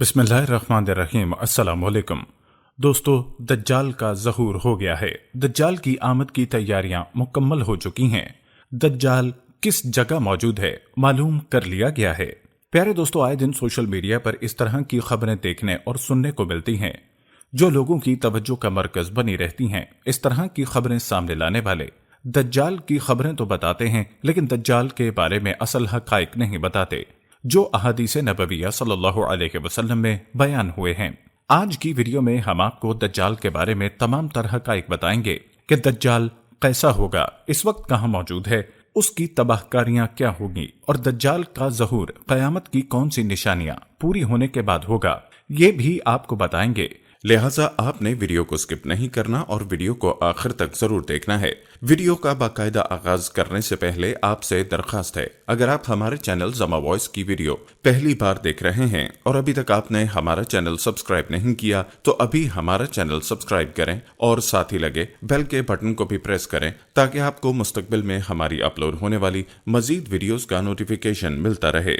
بسم اللہ الرحمن الرحیم۔ السلام علیکم دوستو، دجال کا ظہور ہو گیا ہے۔ دجال کی آمد کی تیاریاں مکمل ہو چکی ہیں۔ دجال کس جگہ موجود ہے معلوم کر لیا گیا ہے۔ پیارے دوستو، آئے دن سوشل میڈیا پر اس طرح کی خبریں دیکھنے اور سننے کو ملتی ہیں جو لوگوں کی توجہ کا مرکز بنی رہتی ہیں۔ اس طرح کی خبریں سامنے لانے والے دجال کی خبریں تو بتاتے ہیں، لیکن دجال کے بارے میں اصل حقائق نہیں بتاتے جو احادیث نبویہ صلی اللہ علیہ وسلم میں بیان ہوئے ہیں۔ آج کی ویڈیو میں ہم آپ کو دجال کے بارے میں تمام تر حقائق بتائیں گے کہ دجال کیسا ہوگا، اس وقت کہاں موجود ہے، اس کی تباہ کاریاں کیا ہوگی، اور دجال کا ظہور قیامت کی کون سی نشانیاں پوری ہونے کے بعد ہوگا، یہ بھی آپ کو بتائیں گے۔ لہٰذا آپ نے ویڈیو کو سکپ نہیں کرنا اور ویڈیو کو آخر تک ضرور دیکھنا ہے۔ ویڈیو کا باقاعدہ آغاز کرنے سے پہلے آپ سے درخواست ہے، اگر آپ ہمارے چینل زما وائس کی ویڈیو پہلی بار دیکھ رہے ہیں اور ابھی تک آپ نے ہمارا چینل سبسکرائب نہیں کیا تو ابھی ہمارا چینل سبسکرائب کریں اور ساتھ ہی لگے بیل کے بٹن کو بھی پریس کریں تاکہ آپ کو مستقبل میں ہماری اپلوڈ ہونے والی مزید ویڈیوز کا نوٹیفیکیشن ملتا رہے۔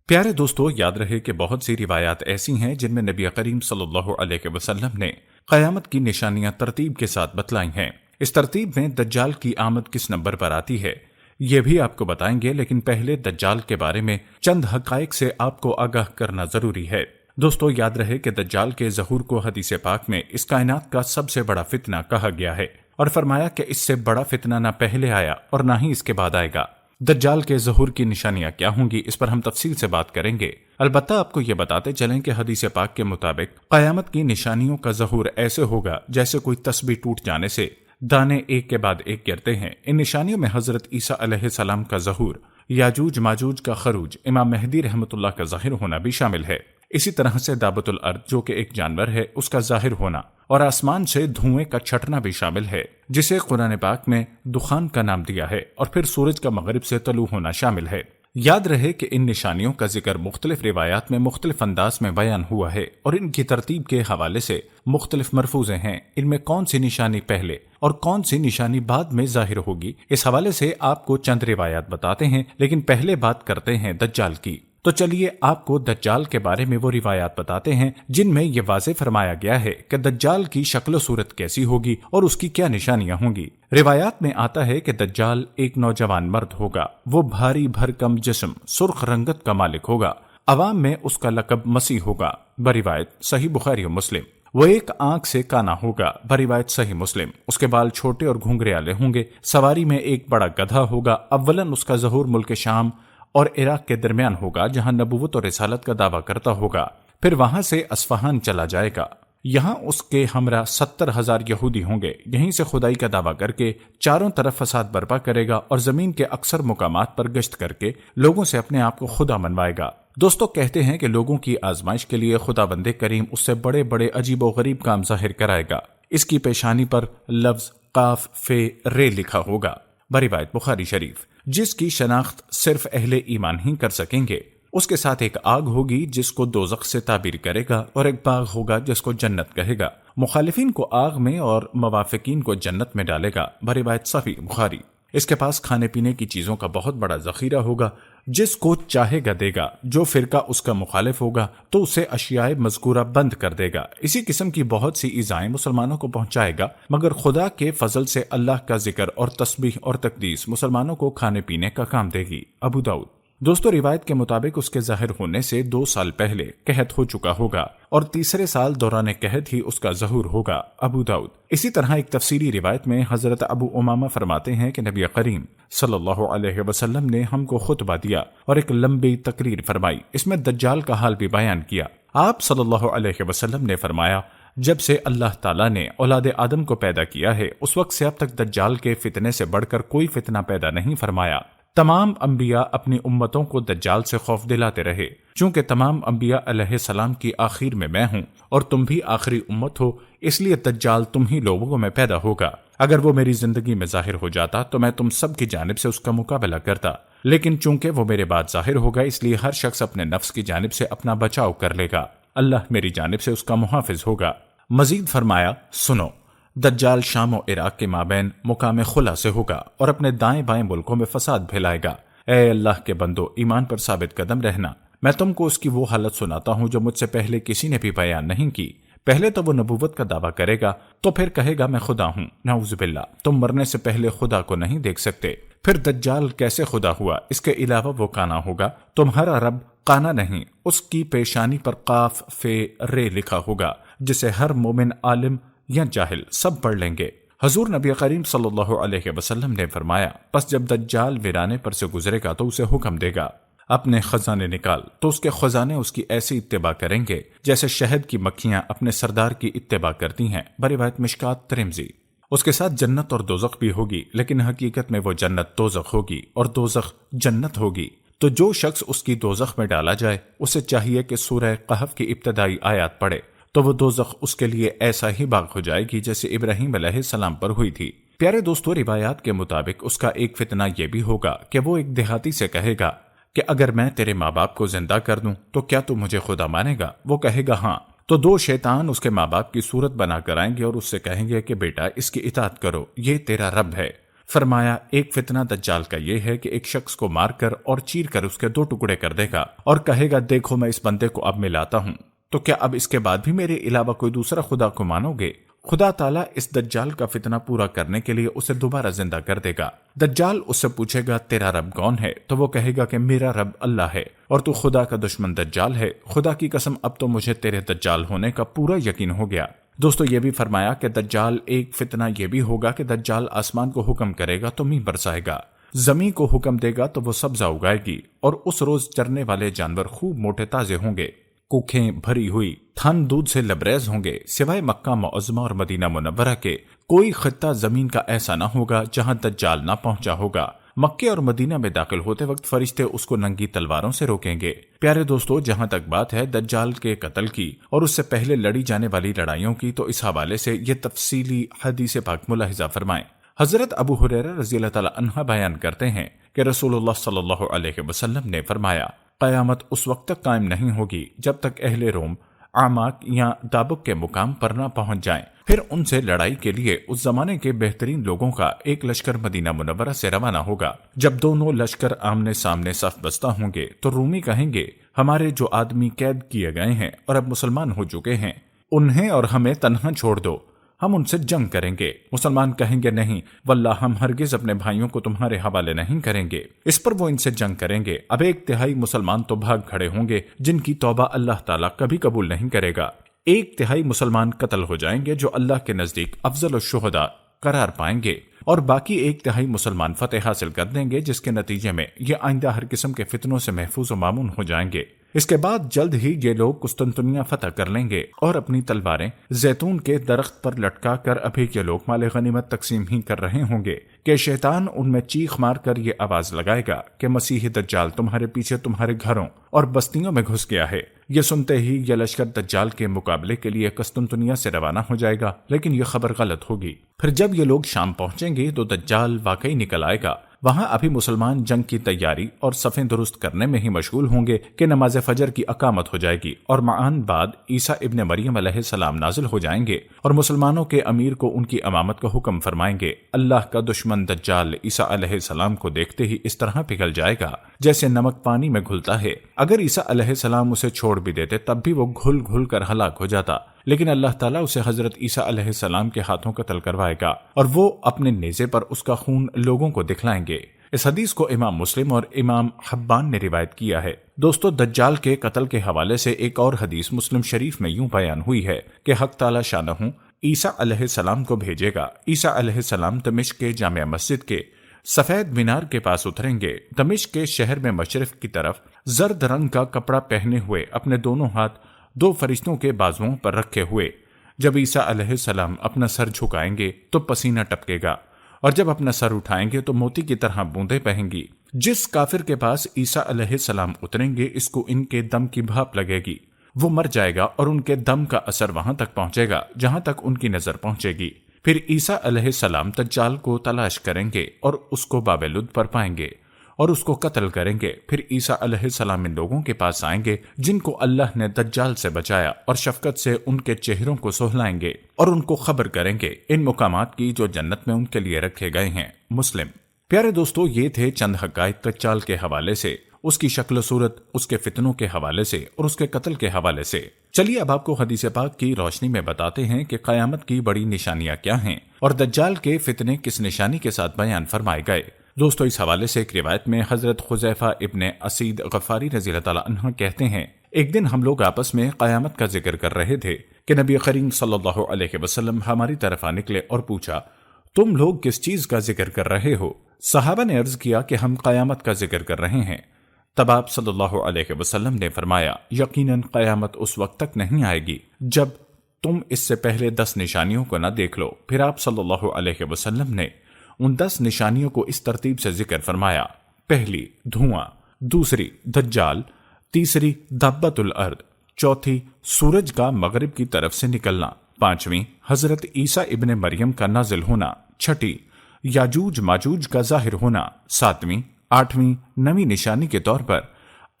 پیارے دوستو، یاد رہے کہ بہت سی روایات ایسی ہیں جن میں نبی کریم صلی اللہ علیہ وسلم نے قیامت کی نشانیاں ترتیب کے ساتھ بتلائی ہیں۔ اس ترتیب میں دجال کی آمد کس نمبر پر آتی ہے یہ بھی آپ کو بتائیں گے، لیکن پہلے دجال کے بارے میں چند حقائق سے آپ کو آگاہ کرنا ضروری ہے۔ دوستو، یاد رہے کہ دجال کے ظہور کو حدیث پاک میں اس کائنات کا سب سے بڑا فتنہ کہا گیا ہے، اور فرمایا کہ اس سے بڑا فتنہ نہ پہلے آیا اور نہ ہی اس کے بعد آئے گا۔ دجال کے ظہور کی نشانیاں کیا ہوں گی، اس پر ہم تفصیل سے بات کریں گے۔ البتہ آپ کو یہ بتاتے چلیں کہ حدیث پاک کے مطابق قیامت کی نشانیوں کا ظہور ایسے ہوگا جیسے کوئی تسبیح ٹوٹ جانے سے دانے ایک کے بعد ایک گرتے ہیں۔ ان نشانیوں میں حضرت عیسیٰ علیہ السلام کا ظہور، یاجوج ماجوج کا خروج، امام مہدی رحمۃ اللہ کا ظاہر ہونا بھی شامل ہے۔ اسی طرح سے دابۃ الارض جو کہ ایک جانور ہے اس کا ظاہر ہونا، اور آسمان سے دھوئیں کا چھٹنا بھی شامل ہے جسے قرآن پاک میں دخان کا نام دیا ہے، اور پھر سورج کا مغرب سے طلوع ہونا شامل ہے۔ یاد رہے کہ ان نشانیوں کا ذکر مختلف روایات میں مختلف انداز میں بیان ہوا ہے، اور ان کی ترتیب کے حوالے سے مختلف مرفوضیں ہیں۔ ان میں کون سی نشانی پہلے اور کون سی نشانی بعد میں ظاہر ہوگی، اس حوالے سے آپ کو چند روایات بتاتے ہیں، لیکن پہلے بات کرتے ہیں دجال کی۔ تو چلیے آپ کو دجال کے بارے میں وہ روایات بتاتے ہیں جن میں یہ واضح فرمایا گیا ہے کہ دجال کی شکل و صورت کیسی ہوگی اور اس کی کیا نشانیاں ہوں گی۔ روایات میں آتا ہے کہ دجال ایک نوجوان مرد ہوگا، وہ بھاری بھرکم جسم، سرخ رنگت کا مالک ہوگا، عوام میں اس کا لقب مسیح ہوگا، بروایت صحیح بخاری و مسلم۔ وہ ایک آنکھ سے کانا ہوگا، بروایت صحیح مسلم۔ اس کے بال چھوٹے اور گھنگریالے ہوں گے، سواری میں ایک بڑا گدھا ہوگا۔ اولاً اس کا ظہور ملک شام اور عراق کے درمیان ہوگا جہاں نبوت اور رسالت کا دعویٰ کرتا ہوگا، پھر وہاں سے اصفہان چلا جائے گا۔ یہاں اس کے ہمراہ 70,000 یہودی ہوں گے، یہیں سے خدائی کا دعویٰ کر کے چاروں طرف فساد برپا کرے گا اور زمین کے اکثر مقامات پر گشت کر کے لوگوں سے اپنے آپ کو خدا منوائے گا۔ دوستو، کہتے ہیں کہ لوگوں کی آزمائش کے لیے خدا بند کریم اس سے بڑے بڑے عجیب و غریب کام ظاہر کرائے گا۔ اس کی پیشانی پر لفظ قاف فے رے لکھا ہوگا، بروایت بخاری شریف، جس کی شناخت صرف اہل ایمان ہی کر سکیں گے۔ اس کے ساتھ ایک آگ ہوگی جس کو دوزخ سے تعبیر کرے گا، اور ایک باغ ہوگا جس کو جنت کہے گا۔ مخالفین کو آگ میں اور موافقین کو جنت میں ڈالے گا، بروایت صحیح بخاری۔ اس کے پاس کھانے پینے کی چیزوں کا بہت بڑا ذخیرہ ہوگا، جس کو چاہے گا دے گا۔ جو فرقہ اس کا مخالف ہوگا تو اسے اشیاء مذکورہ بند کر دے گا۔ اسی قسم کی بہت سی ایذائیں مسلمانوں کو پہنچائے گا، مگر خدا کے فضل سے اللہ کا ذکر اور تسبیح اور تقدیس مسلمانوں کو کھانے پینے کا کام دے گی، ابو داؤد۔ دوستو، روایت کے مطابق اس کے ظاہر ہونے سے 2 سال پہلے قحط ہو چکا ہوگا، اور تیسرے سال دوران قحط ہی اس کا ظہور ہوگا، ابو داؤد۔ اسی طرح ایک تفسیری روایت میں حضرت ابو امامہ فرماتے ہیں کہ نبی کریم صلی اللہ علیہ وسلم نے ہم کو خطبہ دیا اور ایک لمبی تقریر فرمائی، اس میں دجال کا حال بھی بیان کیا۔ آپ صلی اللہ علیہ وسلم نے فرمایا، جب سے اللہ تعالیٰ نے اولاد آدم کو پیدا کیا ہے اس وقت سے اب تک دجال کے فتنے سے بڑھ کر کوئی فتنہ پیدا نہیں فرمایا۔ تمام انبیاء اپنی امتوں کو دجال سے خوف دلاتے رہے، چونکہ تمام انبیاء علیہ السلام کی آخر میں ہوں اور تم بھی آخری امت ہو، اس لیے دجال تم ہی لوگوں میں پیدا ہوگا۔ اگر وہ میری زندگی میں ظاہر ہو جاتا تو میں تم سب کی جانب سے اس کا مقابلہ کرتا، لیکن چونکہ وہ میرے بعد ظاہر ہوگا اس لیے ہر شخص اپنے نفس کی جانب سے اپنا بچاؤ کر لے گا، اللہ میری جانب سے اس کا محافظ ہوگا۔ مزید فرمایا، سنو، دجال شام و عراق کے مابین مقام خلا سے ہوگا اور اپنے دائیں بائیں ملکوں میں فساد پھیلائے گا۔ اے اللہ کے بندو، ایمان پر ثابت قدم رہنا، میں تم کو اس کی وہ حالت سناتا ہوں جو مجھ سے پہلے کسی نے بھی بیان نہیں کی۔ پہلے تو وہ نبوت کا دعویٰ کرے گا، تو پھر کہے گا میں خدا ہوں، نعوذ باللہ، تم مرنے سے پہلے خدا کو نہیں دیکھ سکتے۔ پھر دجال کیسے خدا ہوا؟ اس کے علاوہ وہ کانا ہوگا، تمہارا رب کانا نہیں، اس کی پیشانی پر قاف فے رے لکھا ہوگا، جسے ہر مومن عالم یا جاہل سب پڑھ لیں گے۔ حضور نبی کریم صلی اللہ علیہ وسلم نے فرمایا، پس جب دجال ویرانے پر سے گزرے گا تو اسے حکم دے گا، اپنے خزانے نکال، تو اس کے خزانے اس کی ایسی اتباع کریں گے جیسے شہد کی مکھیاں اپنے سردار کی اتباع کرتی ہیں، بروایت مشکات ترمذی۔ اس کے ساتھ جنت اور دوزخ بھی ہوگی، لیکن حقیقت میں وہ جنت دوزخ ہوگی اور دوزخ جنت ہوگی۔ تو جو شخص اس کی دوزخ میں ڈالا جائے اسے چاہیے کہ سورہ کہف کی ابتدائی آیات پڑھے، تو وہ دوزخ اس کے لیے ایسا ہی باغ ہو جائے گی جیسے ابراہیم علیہ السلام پر ہوئی تھی۔ پیارے دوستو، روایات کے مطابق اس کا ایک فتنہ یہ بھی ہوگا کہ وہ ایک دیہاتی سے کہے گا کہ اگر میں تیرے ماں باپ کو زندہ کر دوں تو کیا تو مجھے خدا مانے گا؟ وہ کہے گا ہاں۔ تو دو شیطان اس کے ماں باپ کی صورت بنا کر آئیں گے اور اس سے کہیں گے کہ بیٹا اس کی اطاعت کرو، یہ تیرا رب ہے۔ فرمایا ایک فتنہ دجال کا یہ ہے کہ ایک شخص کو مار کر اور چیر کر اس کے دو ٹکڑے کر دے گا اور کہے گا دیکھو میں اس بندے کو اب ملاتا ہوں، تو کیا اب اس کے بعد بھی میرے علاوہ کوئی دوسرا خدا کو مانو گے؟ خدا تعالیٰ اس دجال کا فتنہ پورا کرنے کے لیے اسے دوبارہ زندہ کر دے گا۔ دجال اس سے پوچھے گا تیرا رب کون ہے؟ تو وہ کہے گا کہ میرا رب اللہ ہے اور تو خدا کا دشمن دجال ہے۔ خدا کی قسم اب تو مجھے تیرے دجال ہونے کا پورا یقین ہو گیا۔ دوستو یہ بھی فرمایا کہ دجال ایک فتنہ یہ بھی ہوگا کہ دجال آسمان کو حکم کرے گا تو مینہ برسائے گا، زمین کو حکم دے گا تو وہ سبزہ اگائے گی، اور اس روز چرنے والے جانور خوب موٹے تازے ہوں گے، کوکھیں بھری ہوئی، تھن دودھ سے لبریز ہوں گے۔ سوائے مکہ معظمہ اور مدینہ منورہ کے کوئی خطہ زمین کا ایسا نہ ہوگا جہاں دجال نہ پہنچا ہوگا۔ مکہ اور مدینہ میں داخل ہوتے وقت فرشتے اس کو ننگی تلواروں سے روکیں گے۔ پیارے دوستو، جہاں تک بات ہے دجال کے قتل کی اور اس سے پہلے لڑی جانے والی لڑائیوں کی، تو اس حوالے سے یہ تفصیلی حدیث پاک ملاحظہ فرمائیں۔ حضرت ابو ہریرہ رضی اللہ تعالی عنہ بیان کرتے ہیں کہ رسول اللہ صلی اللہ علیہ وسلم نے فرمایا، قیامت اس وقت تک قائم نہیں ہوگی جب تک اہل روم اعماق یا دابق کے مقام پر نہ پہنچ جائیں، پھر ان سے لڑائی کے لیے اس زمانے کے بہترین لوگوں کا ایک لشکر مدینہ منورہ سے روانہ ہوگا۔ جب دونوں لشکر آمنے سامنے صف بستہ ہوں گے تو رومی کہیں گے ہمارے جو آدمی قید کیے گئے ہیں اور اب مسلمان ہو چکے ہیں، انہیں اور ہمیں تنہا چھوڑ دو، ہم ان سے جنگ کریں گے۔ مسلمان کہیں گے نہیں واللہ ہم ہرگز اپنے بھائیوں کو تمہارے حوالے نہیں کریں گے۔ اس پر وہ ان سے جنگ کریں گے۔ اب ایک تہائی مسلمان تو بھاگ کھڑے ہوں گے جن کی توبہ اللہ تعالیٰ کبھی قبول نہیں کرے گا۔ ایک تہائی مسلمان قتل ہو جائیں گے جو اللہ کے نزدیک افضل الشہداء قرار پائیں گے، اور باقی ایک تہائی مسلمان فتح حاصل کر دیں گے، جس کے نتیجے میں یہ آئندہ ہر قسم کے فتنوں سے محفوظ و مامون ہو جائیں گے۔ اس کے بعد جلد ہی یہ لوگ قسطنطنیہ فتح کر لیں گے اور اپنی تلواریں زیتون کے درخت پر لٹکا کر ابھی یہ لوگ مال غنیمت تقسیم ہی کر رہے ہوں گے کہ شیطان ان میں چیخ مار کر یہ آواز لگائے گا کہ مسیح دجال تمہارے پیچھے تمہارے گھروں اور بستیوں میں گھس گیا ہے۔ یہ سنتے ہی یہ لشکر دجال کے مقابلے کے لیے قسطنطنیہ سے روانہ ہو جائے گا، لیکن یہ خبر غلط ہوگی۔ پھر جب یہ لوگ شام پہنچیں گے تو دجال واقعی نکل آئے گا۔ وہاں ابھی مسلمان جنگ کی تیاری اور صفیں درست کرنے میں ہی مشغول ہوں گے کہ نماز فجر کی اقامت ہو جائے گی، اور معاً بعد عیسیٰ ابن مریم علیہ السلام نازل ہو جائیں گے اور مسلمانوں کے امیر کو ان کی امامت کا حکم فرمائیں گے۔ اللہ کا دشمن دجال عیسیٰ علیہ السلام کو دیکھتے ہی اس طرح پگھل جائے گا جیسے نمک پانی میں گھلتا ہے۔ اگر عیسیٰ علیہ السلام اسے چھوڑ بھی دیتے تب بھی وہ گھل گھل کر ہلاک ہو جاتا، لیکن اللہ تعالیٰ اسے حضرت عیسیٰ علیہ السلام کے ہاتھوں قتل کروائے گا اور وہ اپنے نیزے پر اس کا خون لوگوں کو دکھلائیں گے۔ اس حدیث کو امام مسلم اور امام حبان نے روایت کیا ہے۔ دوستو، دجال کے قتل کے حوالے سے ایک اور حدیث مسلم شریف میں یوں بیان ہوئی ہے کہ حق تعالی شانہ عیسیٰ علیہ السلام کو بھیجے گا۔ عیسیٰ علیہ السلام دمشق کے جامع مسجد کے سفید مینار کے پاس اتریں گے۔ دمشق کے شہر میں مشرق کی طرف زرد رنگ کا کپڑا پہنے ہوئے، اپنے دونوں ہاتھ دو فرشتوں کے بازوؤں پر رکھے ہوئے۔ جب عیسیٰ علیہ السلام اپنا سر جھکائیں گے تو پسینہ ٹپکے گا، اور جب اپنا سر اٹھائیں گے تو موتی کی طرح بوندیں بہیں گی۔ جس کافر کے پاس عیسیٰ علیہ السلام اتریں گے اس کو ان کے دم کی بھاپ لگے گی، وہ مر جائے گا اور ان کے دم کا اثر وہاں تک پہنچے گا جہاں تک ان کی نظر پہنچے گی۔ پھر عیسیٰ علیہ السلام دجال کو تلاش کریں گے اور اس کو باب لد پر پائیں گے اور اس کو قتل کریں گے۔ پھر عیسیٰ علیہ السلام ان لوگوں کے پاس آئیں گے جن کو اللہ نے دجال سے بچایا، اور شفقت سے ان کے چہروں کو سہلائیں گے اور ان کو خبر کریں گے ان مقامات کی جو جنت میں ان کے لیے رکھے گئے ہیں۔ مسلم۔ پیارے دوستو، یہ تھے چند حقائق دجال کے حوالے سے۔ اس کی شکل و صورت، اس کے فتنوں کے حوالے سے اور اس کے قتل کے حوالے سے۔ چلیے اب آپ کو حدیث پاک کی روشنی میں بتاتے ہیں کہ قیامت کی بڑی نشانیاں کیا ہیں اور دجال کے فتنے کس نشانی کے ساتھ بیان فرمائے گئے۔ دوستو اس حوالے سے ایک روایت میں حضرت خزیفہ ابن اسید غفاری رضی اللہ تعالیٰ عنہ کہتے ہیں، ایک دن ہم لوگ آپس میں قیامت کا ذکر کر رہے تھے کہ نبی کریم صلی اللہ علیہ وسلم ہماری طرف آ نکلے اور پوچھا، تم لوگ کس چیز کا ذکر کر رہے ہو؟ صحابہ نے عرض کیا کہ ہم قیامت کا ذکر کر رہے ہیں۔ تب آپ صلی اللہ علیہ وسلم نے فرمایا، یقیناً قیامت اس وقت تک نہیں آئے گی جب تم اس سے پہلے 10 نشانیوں کو نہ دیکھ لو۔ پھر آپ صلی اللہ علیہ وسلم نے ان 10 نشانیوں کو اس ترتیب سے ذکر فرمایا، پہلی دھواں، دوسری دجال، تیسری دابۃ الارض، چوتھی سورج کا مغرب کی طرف سے نکلنا، پانچویں حضرت عیسیٰ ابن مریم کا نازل ہونا، چھٹی یاجوج ماجوج کا ظاہر ہونا، ساتویں آٹھویں نویں نشانی کے طور پر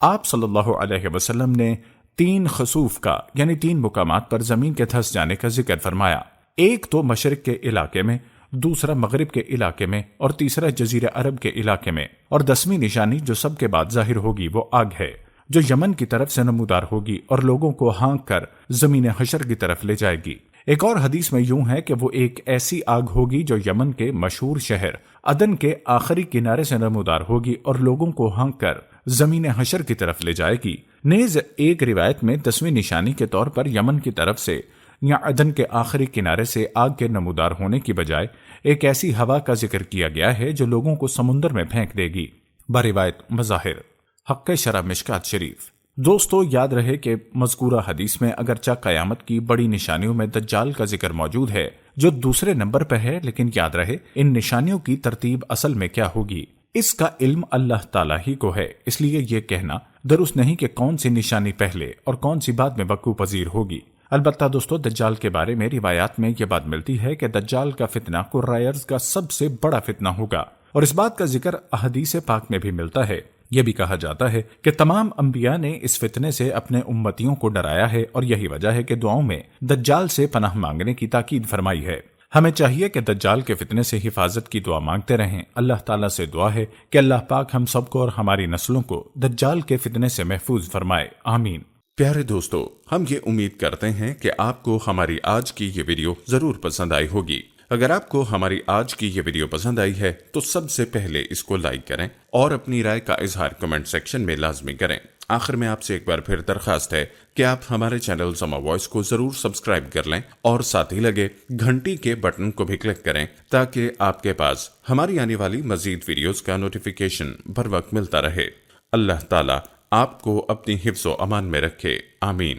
آپ صلی اللہ علیہ وسلم نے 3 خسوف کا یعنی 3 مقامات پر زمین کے دھس جانے کا ذکر فرمایا، ایک تو مشرق کے علاقے میں، دوسرا مغرب کے علاقے میں اور تیسرا جزیرہ عرب کے علاقے میں، اور 10ویں نشانی جو سب کے بعد ظاہر ہوگی وہ آگ ہے جو یمن کی طرف سے نمودار ہوگی اور لوگوں کو ہانک کر زمین حشر کی طرف لے جائے گی۔ ایک اور حدیث میں یوں ہے کہ وہ ایک ایسی آگ ہوگی جو یمن کے مشہور شہر عدن کے آخری کنارے سے نمودار ہوگی اور لوگوں کو ہانک کر زمین حشر کی طرف لے جائے گی۔ نیز ایک روایت میں 10ویں نشانی کے طور پر یمن کی طرف سے یا عدن کے آخری کنارے سے آگ کے نمودار ہونے کی بجائے ایک ایسی ہوا کا ذکر کیا گیا ہے جو لوگوں کو سمندر میں پھینک دے گی۔ بروایت مظاہر حق شرح مشکات شریف۔ دوستو یاد رہے کہ مذکورہ حدیث میں اگرچہ قیامت کی بڑی نشانیوں میں دجال کا ذکر موجود ہے جو دوسرے نمبر پہ ہے، لیکن یاد رہے ان نشانیوں کی ترتیب اصل میں کیا ہوگی اس کا علم اللہ تعالیٰ ہی کو ہے، اس لیے یہ کہنا درست نہیں کہ کون سی نشانی پہلے اور کون سی بعد میں وقوع پذیر ہوگی۔ البتہ دوستو دجال کے بارے میں روایات میں یہ بات ملتی ہے کہ دجال کا فتنہ قرۂ ارض کا سب سے بڑا فتنہ ہوگا، اور اس بات کا ذکر احادیث پاک میں بھی ملتا ہے۔ یہ بھی کہا جاتا ہے کہ تمام انبیاء نے اس فتنے سے اپنے امتیوں کو ڈرایا ہے، اور یہی وجہ ہے کہ دعاؤں میں دجال سے پناہ مانگنے کی تاکید فرمائی ہے۔ ہمیں چاہیے کہ دجال کے فتنے سے حفاظت کی دعا مانگتے رہیں۔ اللہ تعالیٰ سے دعا ہے کہ اللہ پاک ہم سب کو اور ہماری نسلوں کو دجال کے فتنے سے محفوظ فرمائے، آمین۔ پیارے دوستو، ہم یہ امید کرتے ہیں کہ آپ کو ہماری آج کی یہ ویڈیو ضرور پسند آئی ہوگی۔ اگر آپ کو ہماری آج کی یہ ویڈیو پسند آئی ہے تو سب سے پہلے اس کو لائک کریں اور اپنی رائے کا اظہار کمنٹ سیکشن میں لازمی کریں۔ آخر میں آپ سے ایک بار پھر درخواست ہے کہ آپ ہمارے چینل زما وائس کو ضرور سبسکرائب کر لیں اور ساتھ ہی لگے گھنٹی کے بٹن کو بھی کلک کریں تاکہ آپ کے پاس ہماری آنے والی مزید ویڈیوز کا نوٹیفیکیشن بر وقت ملتا رہے۔ اللہ تعالیٰ آپ کو اپنی حفظ و امان میں رکھے، آمین۔